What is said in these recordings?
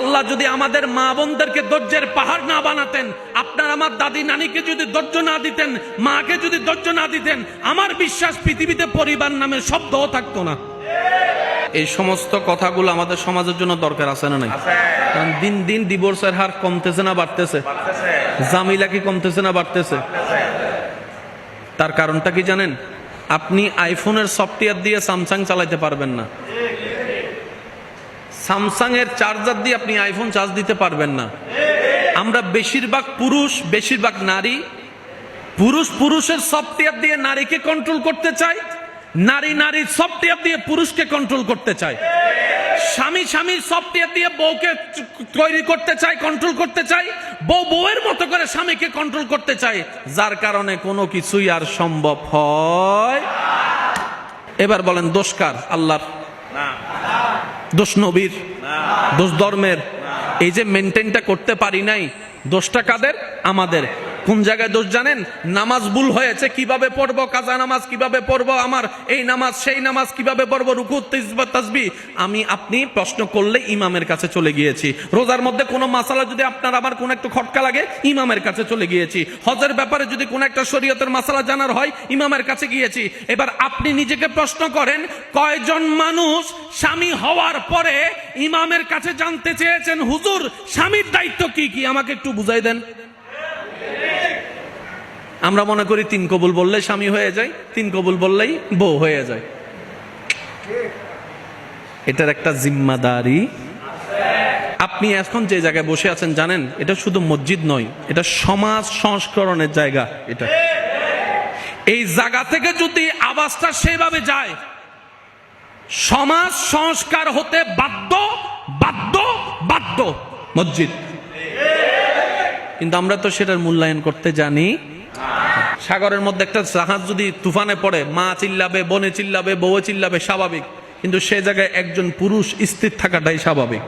আল্লাহ যদি আমাদের মা বোনদেরকে ধৈর্যের পাহাড় না বানাতেন, আপনার আমার দাদি নানিকে যদি ধৈর্য না দিতেন, মাকে যদি ধৈর্য না দিতেন, আমার বিশ্বাস পৃথিবীতে পরিবার নামের শব্দও থাকতো না। এই সমস্ত কথাগুলো আমাদের সমাজের জন্য দরকার আছে না নাই? কারণ দিন দিন ডিভোর্সের হার কমতেছে না বাড়তেছে? জামিলা কি কমতেছে না বাড়তেছে? তার কারণটা কি জানেন? আপনি আইফোনের সফটওয়্যার দিয়ে স্যামসাং চালাতে পারবেন না, স্যামসাং এর চার্জার দিয়ে আপনি আইফোন চার্জ দিতে পারবেন না। আমরা বেশিরভাগ পুরুষ, বেশিরভাগ নারী, পুরুষের সফটওয়্যার দিয়ে নারীকে কন্ট্রোল করতে চায়, নারীর সফটওয়্যার দিয়ে পুরুষকে কন্ট্রোল করতে চায়, স্বামীর সফটওয়্যার দিয়ে বউকে তৈরি করতে চায়, কন্ট্রোল করতে চায়, বউয়ের মতো করে স্বামীকে কন্ট্রোল করতে চায়, যার কারণে কোনো কিছুই আর সম্ভব হয়। এবার বলেন দোষ কার? আল্লাহর? দোষ নবীর? দোষ ধর্মের? এই যে মেনটেনটা করতে পারি নাই, দোষটা কাদের? আমাদের। কোন জায়গায় দোষ জানেন? নামাজ ভুল হয়েছে, কিভাবে পড়বো, কাজা নামাজ কিভাবে পড়বো, আমার এই নামাজ সেই নামাজ কিভাবে পড়বো, রুকু তাসবিহ আপনি প্রশ্ন করলে ইমামের কাছে চলে গিয়েছি। রোজার মধ্যে কোনো মাসালা যদি আপনার আমার কোনো একটু খটকা লাগে, ইমামের কাছে চলে গিয়েছি। হজের ব্যাপারে যদি কোনো একটা শরীয়তের মাসালা জানার হয়, ইমামের কাছে গিয়েছি। এবার আপনি নিজেকে প্রশ্ন করেন, কয়জন মানুষ স্বামী হওয়ার পরে ইমামের কাছে জানতে চেয়েছেন, হুজুর স্বামীর দায়িত্ব কি কি, আমাকে একটু বুঝাই দেন। আমরা মনে করি 3 কবুল বললেই স্বামী হয়ে যায়, 3 কবুল বললেই বউ হয়ে যায়। এটার একটা জিম্মাদারি। আপনি এখন যে জায়গায় বসে আছেন জানেন, এটা শুধু মসজিদ নয়, এটা সমাজ সংস্করণের জায়গা। এটা এই জায়গা থেকে যদি আওয়াজটা সেভাবে যায়, সমাজ সংস্কার হতে বাধ্য বাধ্য বাধ্য মসজিদ। কিন্তু আমরা তো সেটার মূল্যায়ন করতে জানি। সাগরের মধ্যে একটা জাহাজ যদি তুফানে পড়ে, মা চিল্লাবে, বোনে চিল্লাবে, বউ চিল্লাবে, স্বাভাবিক। কিন্তু সে জায়গায় একজন পুরুষ স্থির থাকাটাই স্বাভাবিক।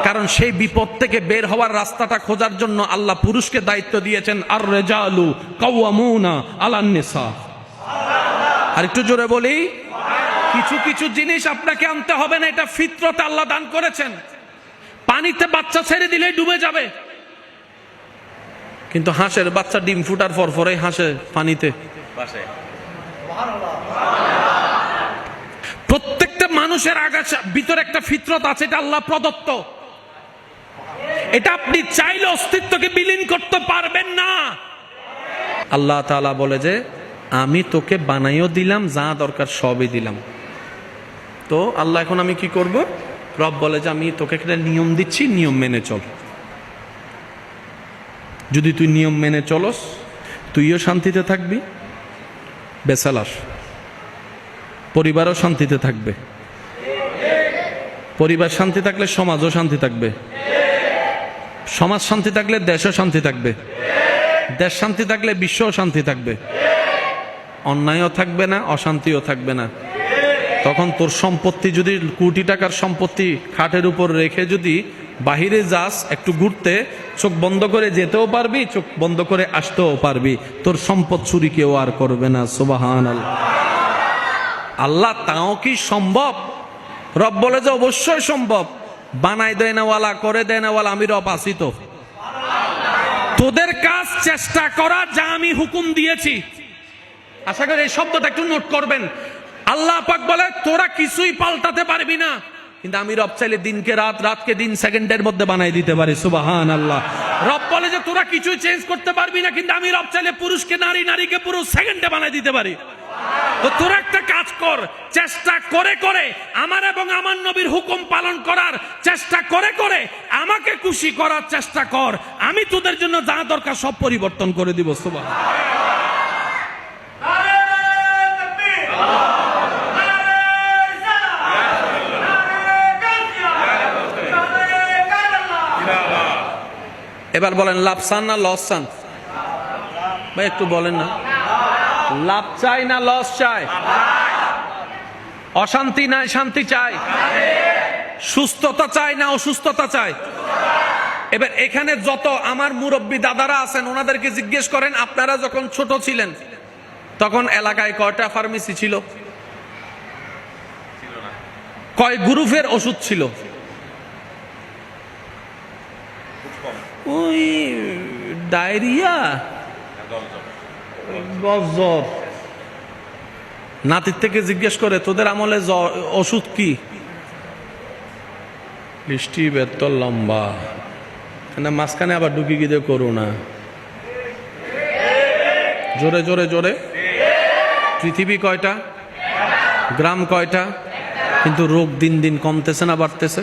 কারণ সেই বিপদ থেকে বের হওয়ার রাস্তাটা খোঁজার জন্য আল্লাহ পুরুষকে দায়িত্ব দিয়েছেন, আর রিজালু কাওয়ামুনা আলান নিসা। আর একটু জোরে বলি, কিছু কিছু জিনিস আপনাকে আনতে হবে না, এটা ফিতরত আল্লাহ দান করেছেন। পানিতে বাচ্চা ছেড়ে দিলেই ডুবে যাবে, কিন্তু হাঁসের বাচ্চা ডিম ফুটার পরে হাঁসে পানিতে। প্রত্যেকটা মানুষের ভিতরে একটা ফিতরত আছে, এটা আল্লাহ প্রদত্ত। এটা আপনি চাইলে অস্তিত্বকে বিলীন করতে পারবেন না। আল্লাহ তাআলা বলে যে আমি তোকে বানাইও দিলাম, যা দরকার সবই দিলাম। তো আল্লাহ এখন আমি কি করব? রব বলে যে আমি তোকে একটা নিয়ম দিচ্ছি, নিয়ম মেনে চল। যদি তুই নিয়ম মেনে চলস, তুইও শান্তিতে থাকবি, বেসালাস পরিবারও শান্তিতে থাকবে। পরিবার শান্তি থাকলে সমাজও শান্তি থাকবে, সমাজ শান্তি থাকলে দেশও শান্তি থাকবে, দেশ শান্তি থাকলে বিশ্বও শান্তি থাকবে। অন্যায়ও থাকবে না, অশান্তিও থাকবে না। তখন তোর সম্পত্তি যদি কোটি টাকার সম্পত্তি খাটের উপর রেখে যদি বাহিরে যাস একটু ঘুরতে, চোখ বন্ধ করে যেতেও পারবি, চোখ বন্ধ করে আসতেও পারবি, তোর সম্পদ চুরি কেউ আর করবে না। সুবহানাল্লাহ। আল্লাহ তাও কি সম্ভব? রব বলে যে অবশ্যই সম্ভব। বানাই দেয় নাওয়ালা, করে দেয় নাওয়ালা, আমি রব আছি। তো তোদের কাজ চেষ্টা করা, যা আমি হুকুম দিয়েছি। আশা করি এই শব্দটা একটু নোট করবেন। আল্লাহ পাক বলে তোরা কিছুই পাল্টাতে পারবি না, কিন্তু আমি রব চাইলে দিনকে রাত, রাতকে দিন সেকেন্ডের মধ্যে বানাই দিতে পারি। সুবহানাল্লাহ। রব বলে যে তোরা কিছুই চেঞ্জ করতে পারবি না, কিন্তু আমি রব চাইলে পুরুষকে নারী, নারীকে পুরুষ সেকেন্ডে বানাই দিতে পারি। তো তোরা একটা কাজ কর, চেষ্টা করে করে আমার এবং আমার নবীর হুকুম পালন করার চেষ্টা করে করে আমাকে খুশি করার চেষ্টা কর। আমি তোদের জন্য যা দরকার সব পরিবর্তন করে দিব। সুবহানাল্লাহ। এবার বলেন লাভ চান না লস চান? ভাই একটু বলেন না, লাভ চাই না লস চাই? অশান্তি না শান্তি চাই? সুস্থতা চাই না অসুস্থতা চাই? এবার এখানে যত আমার মুরব্বী দাদারা আছেন ওনাদেরকে জিজ্ঞেস করেন, আপনারা যখন ছোট ছিলেন তখন এলাকায় কয়টা ফার্মেসি ছিল? কয় গ্রুপের ওষুধ ছিল? ওই ডায়রিয়া, জ্বর। নাতির থেকে জিজ্ঞেস করে তোদের আমলে ওষুধ কি? বৃষ্টি বেতল লম্বা না, মাঝখানে আবার ঢুকি গিয়ে করোনা। জোরে জোরে জোরে। পৃথিবী কয়টা? গ্রাম কয়টা? কিন্তু রোগ দিন দিন কমতেছে না বাড়তেছে?